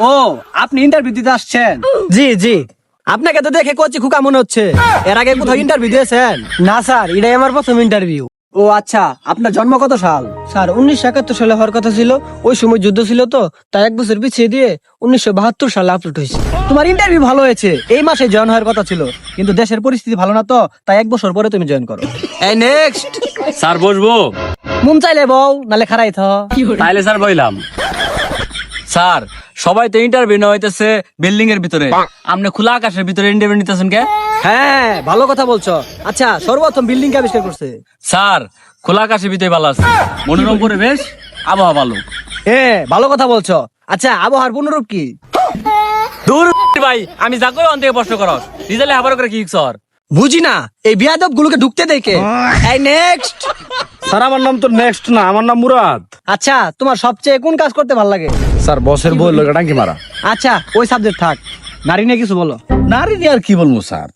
ও, আপনি ইন্টারভিউ দিতে আসছেন? জি জি, আপনাকে তো দেখে কচি খুকা মনে হচ্ছে। এর আগে কোথাও ইন্টারভিউ দিয়েছেন? না স্যার, এটাই আমার প্রথম ইন্টারভিউ। ও আচ্ছা, আপনার জন্ম কত সাল? স্যার 1971 সালে হওয়ার কথা ছিল, ওই সময় যুদ্ধ ছিল তো, তাই 1 বছর পিছিয়ে দিয়ে 1972 সালে আপলোড হয়েছে। তোমার ইন্টারভিউ ভালো হয়েছে, এই মাসে জয়েন হওয়ার কথা ছিল, কিন্তু দেশের পরিস্থিতি ভালো না তো, তাই 1 বছর পরে তুমি জয়েন করো। এই নেক্সট। স্যার বসবো? মন চাইলে বউ, নালে খারাই থ। তাইলে স্যার বইলাম। স্যার সবাই তো ইন্টারভিউ নেওয়া হইতেছে বিল্ডিং এর ভিতরে, আপনি খোলা আকাশের ভিতরে ইন্টারভিউ নিতেছেন কে? হ্যাঁ, ভালো কথা বলছো। আচ্ছা, সর্বপ্রথম বিল্ডিং কে আবিষ্কার করছে? স্যার খোলা আকাশের ভিতরে ভালো আছে, মনোরম পরিবেশ, আবহাওয়া ভালো। হ্যাঁ, ভালো কথা বলছো। আচ্ছা, আবহাওয়ার পূর্ণরূপ কি? দূর ভাই, আমি যা কই অন থেকে প্রশ্ন করস, রিজাল্টে হাবার করে কি স্যার? বুঝি না, এই বিয়াদব গুলোকে ঢুকতে দেখে। এই নেক্সট। স্যার আমার নাম তো নেক্সট না, আমার নাম মুরাদ। আচ্ছা, তোমার সবচেয়ে কোন কাজ করতে ভালো লাগে? স্যার বসের বই লোক টাঙ্কি মারা। আচ্ছা, ওই সাবজেক্ট থাক, নারী নিয়ে কিছু বলো। নারী নিয়ে আর কি বলবো স্যার,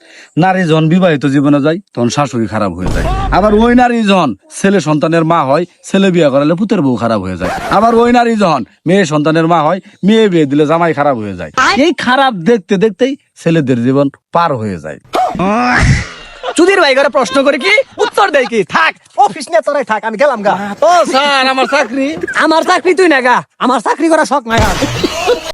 নারী যখন বিবাহিত জীবনে যায় তখন শাশুড়ি খারাপ হয়ে যায়। আবার ওই নারী যখন ছেলে সন্তানের মা হয়, ছেলে বিয়ে করালে পুতের বউ খারাপ হয়ে যায়। আবার ওই নারী যখন মেয়ে সন্তানের মা হয়, মেয়ে বিয়ে দিলে জামাই খারাপ হয়ে যায়। এই খারাপ দেখতে দেখতেই ছেলেদের জীবন পার হয়ে যায়। চুদির ভাই করে প্রশ্ন করে কি উত্তর দেয় কি? থাক, অফিস নিয়ে তোরাই থাক, আমি গেলাম গা। ও স্যার আমার চাকরি। আমার চাকরি তুই না গা, আমার চাকরি করা শখ নাই আর।